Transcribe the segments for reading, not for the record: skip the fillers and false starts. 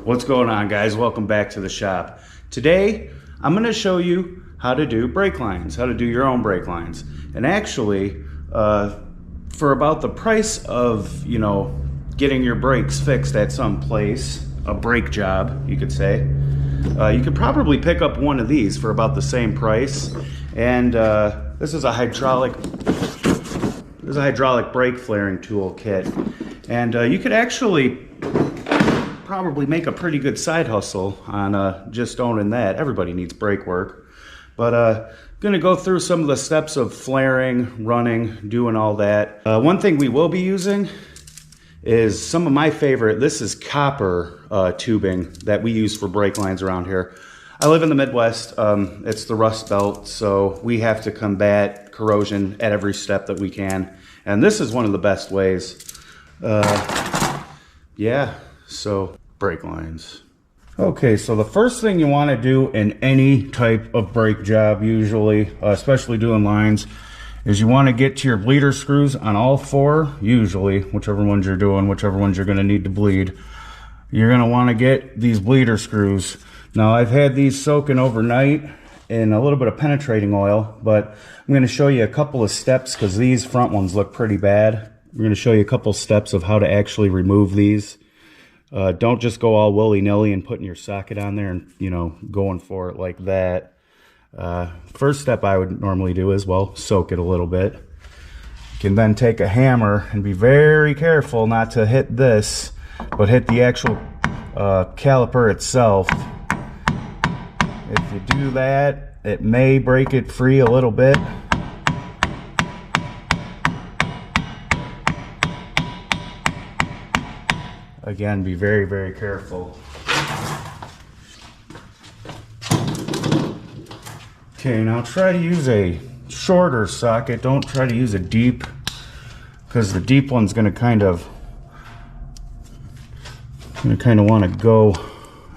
What's going on, guys? Welcome back to the shop. Today I'm going to show you how to do brake lines, how to do your own brake lines. And actually for about the price of, you know, getting your brakes fixed at some place, a brake job you could say, you could probably pick up one of these for about the same price. And this is a hydraulic brake flaring tool kit, and you could actually probably make a pretty good side hustle on just owning that. Everybody needs brake work, but gonna go through some of the steps of flaring, running, doing all that. One thing we will be using is some of my favorite. This is copper tubing that we use for brake lines around here. I live in the Midwest. It's the Rust Belt, so we have to combat corrosion at every step that we can, and this is one of the best ways. Yeah, so brake lines. Okay, so the first thing you want to do in any type of brake job, usually, especially doing lines, is you want to get to your bleeder screws on all four, usually, whichever ones you're doing, whichever ones you're going to need to bleed. You're going to want to get these bleeder screws. Now, I've had these soaking overnight in a little bit of penetrating oil, but I'm going to show you a couple of steps because these front ones look pretty bad. We're going to show you a couple steps of how to actually remove these. Don't just go all willy-nilly and putting your socket on there and, you know, going for it like that. First step I would normally do is, well, soak it a little bit. You can then take a hammer and be very careful not to hit this, but hit the actual caliper itself. If you do that, it may break it free a little bit. Again, be very, very careful. Okay, now try to use a shorter socket. Don't try to use a deep, because the deep one's going to kind of want to go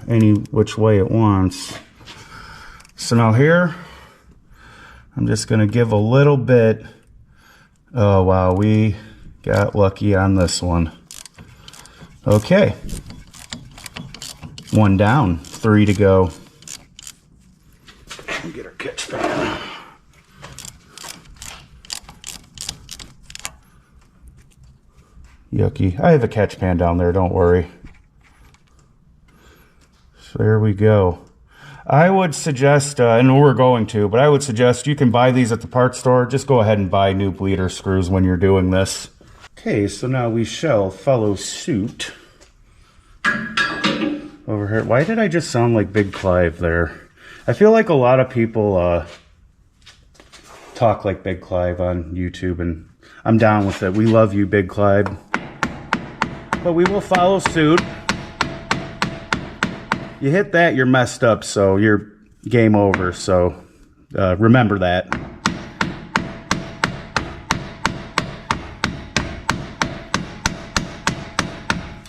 any which way it wants. So now here, I'm just going to give a little bit. Oh wow, we got lucky on this one. Okay, one down, 3 to go. Get our catch pan. Yucky. I have a catch pan down there, don't worry. So there we go. I would suggest, and we're going to, but I would suggest you can buy these at the parts store. Just go ahead and buy new bleeder screws when you're doing this. Okay, so now we shall follow suit over here. Why did I just sound like Big Clive there? I feel like a lot of people talk like Big Clive on YouTube, and I'm down with it. We love you, Big Clive. But we will follow suit. You hit that, you're messed up, so you're game over. So remember that.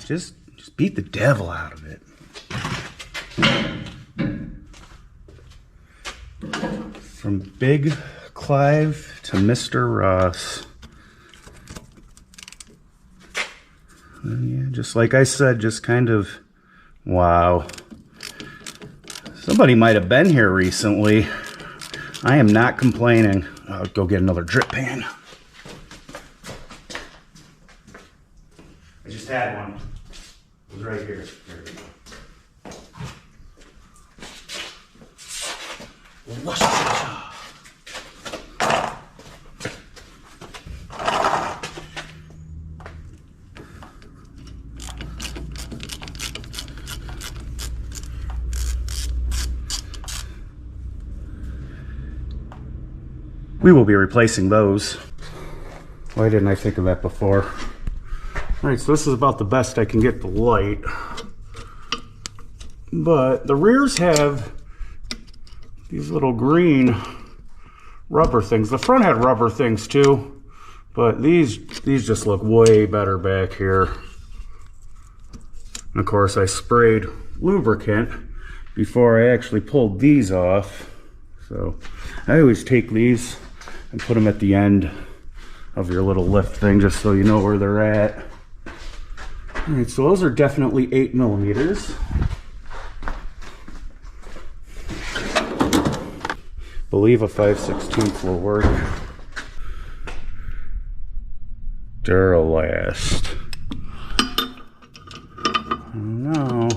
Just beat the devil out of it. From Big Clive to Mr. Ross. Yeah, just like I said, just kind of, wow. Somebody might have been here recently. I am not complaining. I'll go get another drip pan. I just had one. It was right here. There we go. We will be replacing those. Why didn't I think of that before? All right, so this is about the best I can get the light. But the rears have these little green rubber things. The front had rubber things too, but these just look way better back here. And of course I sprayed lubricant before I actually pulled these off. So I always take these and put them at the end of your little lift thing just so you know where they're at. All right, so those are definitely 8mm. Believe a 5/16 will work. Duralast. I don't know.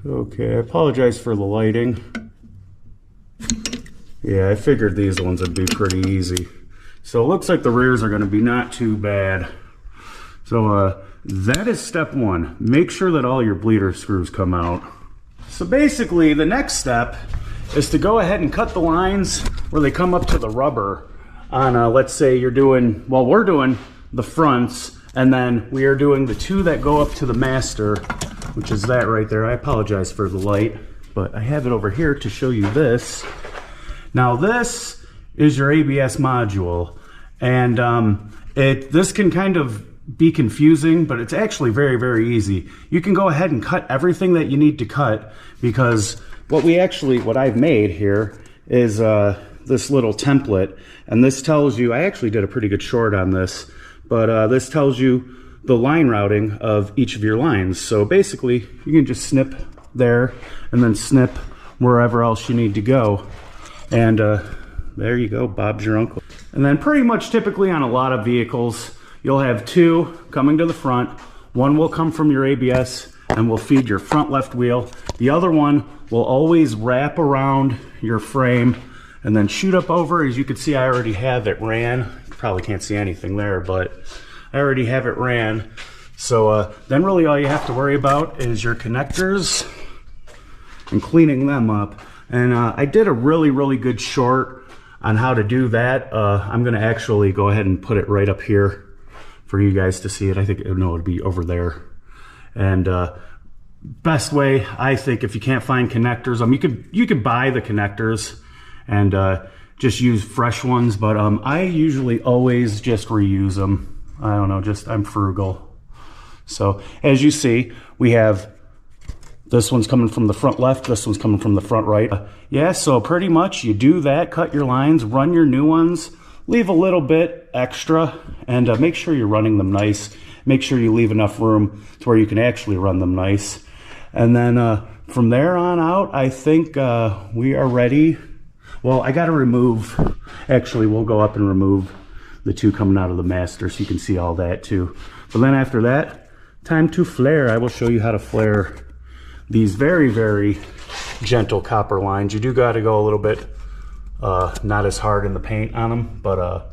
Okay, I apologize for the lighting. Yeah, I figured these ones would be pretty easy. So it looks like the rears are going to be not too bad. So that is step one. Make sure that all your bleeder screws come out. So basically the next step is to go ahead and cut the lines where they come up to the rubber on, let's say you're doing, well, we're doing the fronts, and then we are doing the two that go up to the master, which is that right there. I apologize for the light, but I have it over here to show you this. Now this is your ABS module, and this can kind of be confusing, but it's actually very, very easy. You can go ahead and cut everything that you need to cut, because what I've made here is this little template, and this tells you, I actually did a pretty good short on this, but this tells you the line routing of each of your lines. So basically you can just snip there and then snip wherever else you need to go, and there you go, Bob's your uncle. And then pretty much typically on a lot of vehicles you'll have two coming to the front. One will come from your ABS and will feed your front left wheel. The other one will always wrap around your frame and then shoot up over. As you can see, I already have it ran. You probably can't see anything there, but I already have it ran. So then really all you have to worry about is your connectors and cleaning them up. And I did a really, really good short on how to do that. I'm gonna actually go ahead and put it right up here for you guys to see it. I think it'd be over there. And best way, I think, if you can't find connectors, you could buy the connectors and just use fresh ones, but I usually always just reuse them. I don't know, I'm frugal. So as you see, we have this one's coming from the front left, this one's coming from the front right. Yeah, so pretty much you do that, cut your lines, run your new ones, leave a little bit extra, and make sure you're running them nice. Make sure you leave enough room to where you can actually run them nice. And then from there on out, I think we are ready. Well, I got to remove, actually we'll go up and remove the two coming out of the master so you can see all that too. But then after that, time to flare. I will show you how to flare these very, very gentle copper lines. You do got to go a little bit not as hard in the paint on them, but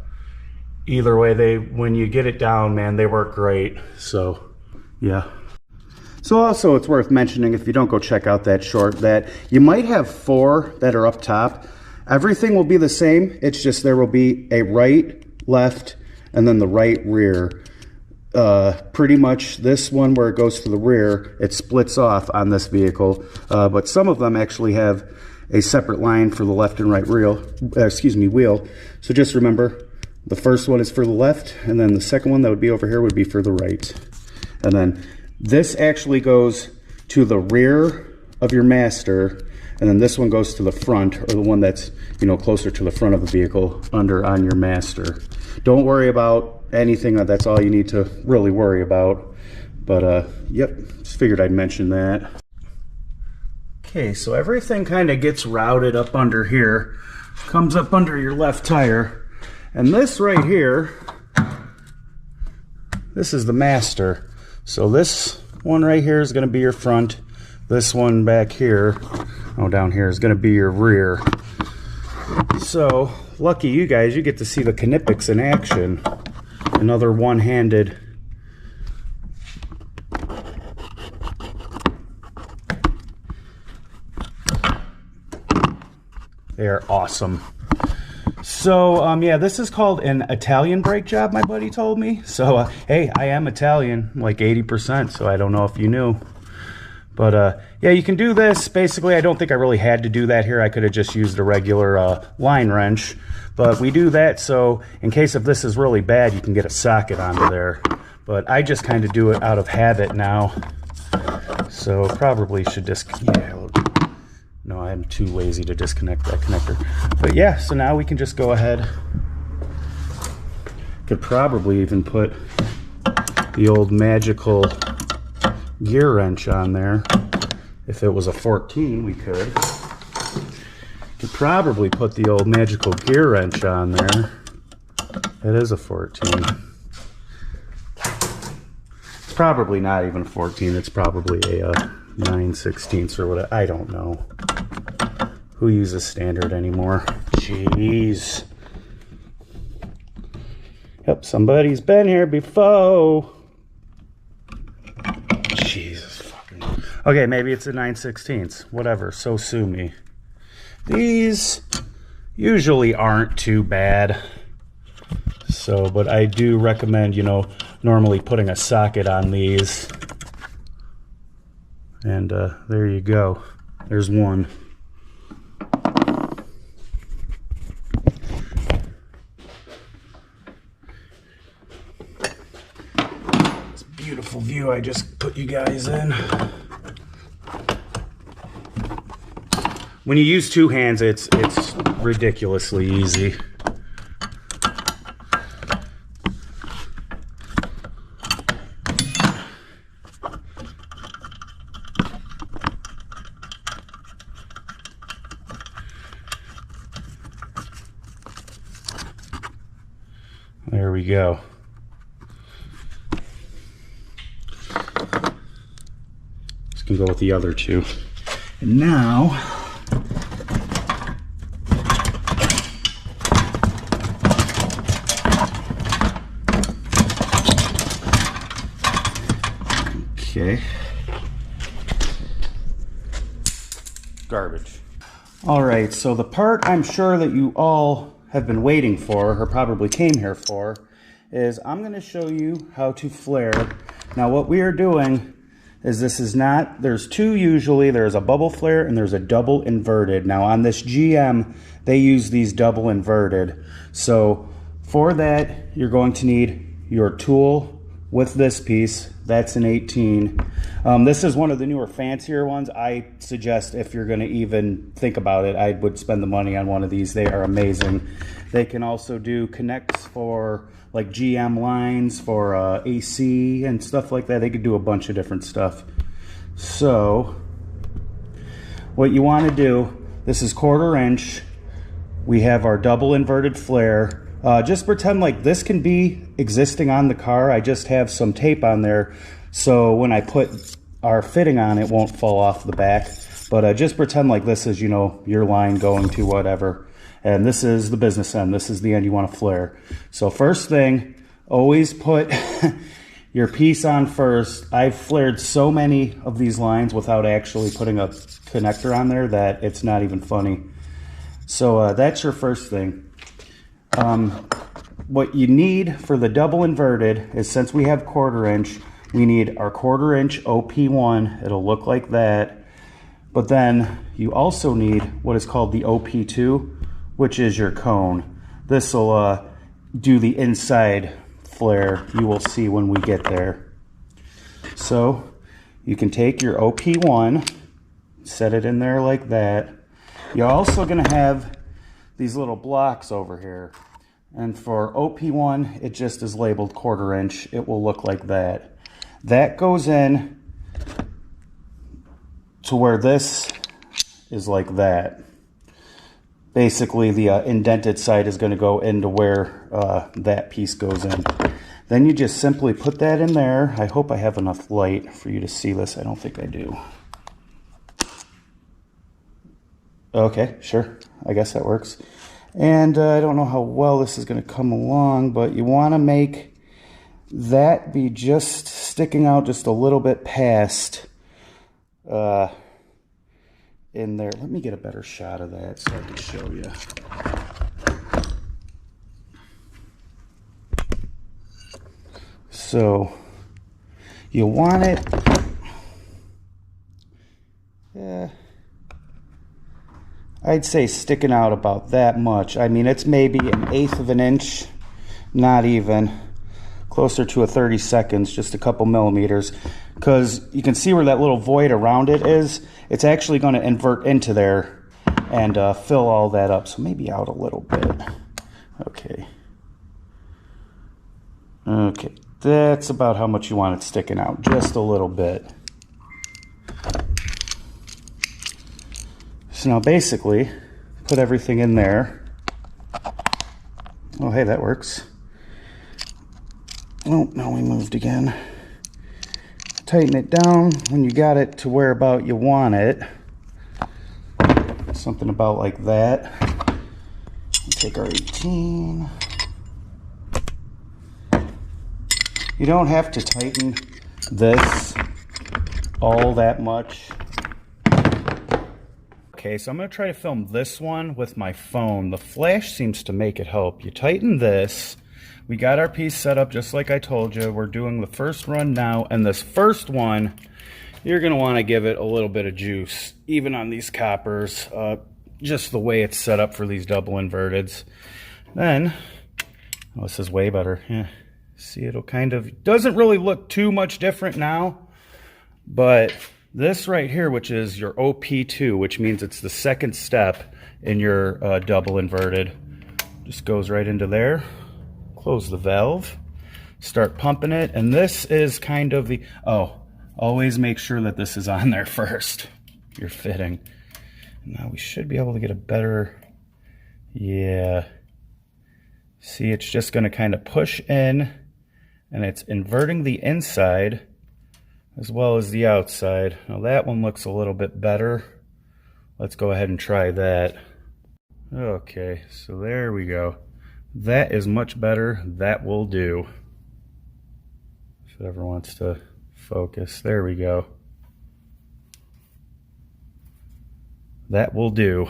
either way, when you get it down, man, they work great. So yeah. So also it's worth mentioning, if you don't go check out that short, that you might have 4 that are up top. Everything will be the same. It's just there will be a right, left, and then the right rear. Pretty much this one where it goes to the rear, it splits off on this vehicle, but some of them actually have a separate line for the left and right wheel. So just remember, the first one is for the left, and then the second one that would be over here would be for the right. And then this actually goes to the rear of your master, and then this one goes to the front, or the one that's, closer to the front of the vehicle on your master. Don't worry about anything. That's all you need to really worry about. But yep, just figured I'd mention that. Okay, so everything kind of gets routed up under here, comes up under your left tire, and this right here, this is the master. So this one right here is going to be your front. This one back here, down here, is going to be your rear. So lucky you guys, you get to see the Knipex in action. Another one-handed. They are awesome. So, yeah, this is called an Italian brake job, my buddy told me. So, hey, I am Italian, like 80%, so I don't know if you knew. But, yeah, you can do this. Basically, I don't think I really had to do that here. I could have just used a regular line wrench. But we do that so in case if this is really bad, you can get a socket onto there. But I just kind of do it out of habit now. So probably should no, I'm too lazy to disconnect that connector. But yeah, so now we can just go ahead. Could probably even put the old magical gear wrench on there. If it was a 14, we could. Could probably put the old magical gear wrench on there. It is a 14. It's probably not even a 14. It's probably a 9/16 or whatever. I don't know. Who uses standard anymore? Jeez. Yep, somebody's been here before. Jesus fucking. Okay, maybe it's a 9/16. Whatever, so sue me. These usually aren't too bad. So, but I do recommend, you know, normally putting a socket on these. And there you go. There's one. This beautiful view I just put you guys in. When you use two hands, it's ridiculously easy. There we go. Just gonna go with the other two. And now, okay. Garbage. All right, so the part I'm sure that you all have been waiting for, or probably came here for, is I'm going to show you how to flare. Now what we are doing is this is not, there's two usually, there's a bubble flare and there's a double inverted. Now on this GM, they use these double inverted. So for that, you're going to need your tool with this piece. That's an 18. This is one of the newer fancier ones. I suggest if you're going to even think about it, I would spend the money on one of these. They are amazing. They can also do connects for like GM lines for AC and stuff like that. They could do a bunch of different stuff. So what you want to do, this is 1/4 inch. We have our double inverted flare. Just pretend like this can be existing on the car. I just have some tape on there, so when I put our fitting on, it won't fall off the back. But just pretend like this is, you know, your line going to whatever. And this is the business end. This is the end you want to flare. So first thing, always put your piece on first. I've flared so many of these lines without actually putting a connector on there that it's not even funny. So that's your first thing. What you need for the double inverted is, since we have 1/4 inch, we need our 1/4 inch OP1. It'll look like that. But then you also need what is called the OP2, which is your cone. This will do the inside flare. You will see when we get there. So you can take your OP1, set it in there like that. You're also going to have these little blocks over here. And for OP1, it just is labeled 1/4 inch. It will look like that. That goes in to where this is like that. Basically, the indented side is going to go into where that piece goes in. Then you just simply put that in there. I hope I have enough light for you to see this. I don't think I do. Okay, sure. I guess that works. And I don't know how well this is going to come along, but you want to make that be just sticking out just a little bit past in there. Let me get a better shot of that so I can show you. So you want it, I'd say sticking out about that much. I mean, it's maybe 1/8 of an inch, not even, closer to a 32nds, just a couple millimeters, because you can see where that little void around it is. It's actually going to invert into there and fill all that up. So maybe out a little bit. Okay. Okay, that's about how much you want it sticking out, just a little bit. So now basically, put everything in there. Oh, hey, that works. Oh, now we moved again. Tighten it down when you got it to where about you want it. Something about like that. Take our 18. You don't have to tighten this all that much. Okay, so I'm going to try to film this one with my phone. The flash seems to make it help. You tighten this. We got our piece set up just like I told you. We're doing the first run now, and this first one, you're going to want to give it a little bit of juice, even on these coppers, just the way it's set up for these double inverteds. Then, oh, this is way better. Yeah. See, it'll kind of, doesn't really look too much different now, but this right here, which is your OP2, which means it's the second step in your double inverted, just goes right into there. Close the valve, start pumping it, and this is kind of the, oh, always make sure that this is on there first, your fitting. Now we should be able to get a better, yeah. See, it's just going to kind of push in, and it's inverting the inside as well as the outside. Now that one looks a little bit better. Let's go ahead and try that. Okay, so there we go. That is much better. That will do. If it ever wants to focus. There we go. That will do.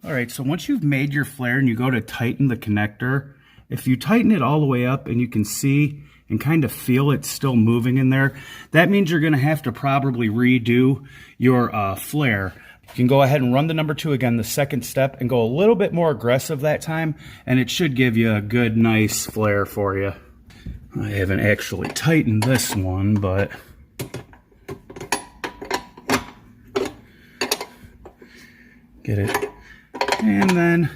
Alright, so once you've made your flare and you go to tighten the connector, if you tighten it all the way up and you can see and kind of feel it still moving in there, that means you're going to have to probably redo your flare. You can go ahead and run the number 2 again, the second step, and go a little bit more aggressive that time, and it should give you a good, nice flare for you. I haven't actually tightened this one, but get it. And then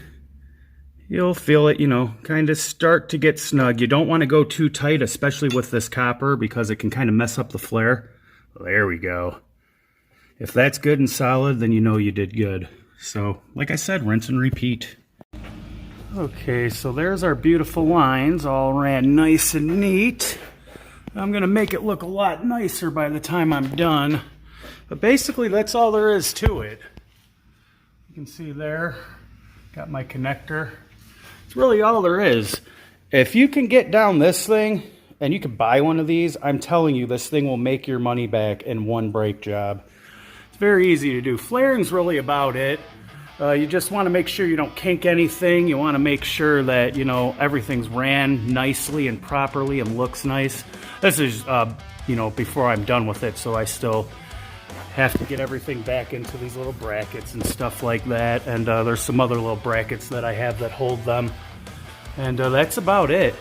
you'll feel it, you know, kind of start to get snug. You don't want to go too tight, especially with this copper, because it can kind of mess up the flare. There we go. If that's good and solid, then you know you did good. So, like I said, rinse and repeat. Okay, so there's our beautiful lines, all ran nice and neat. I'm going to make it look a lot nicer by the time I'm done. But basically, that's all there is to it. You can see there, got my connector. It's really all there is. If you can get down this thing, and you can buy one of these, I'm telling you, this thing will make your money back in one brake job. It's very easy to do. Flaring's really about it. You just want to make sure you don't kink anything. You want to make sure that, you know, everything's ran nicely and properly and looks nice. This is, you know, before I'm done with it, so I still have to get everything back into these little brackets and stuff like that. And there's some other little brackets that I have that hold them. And that's about it.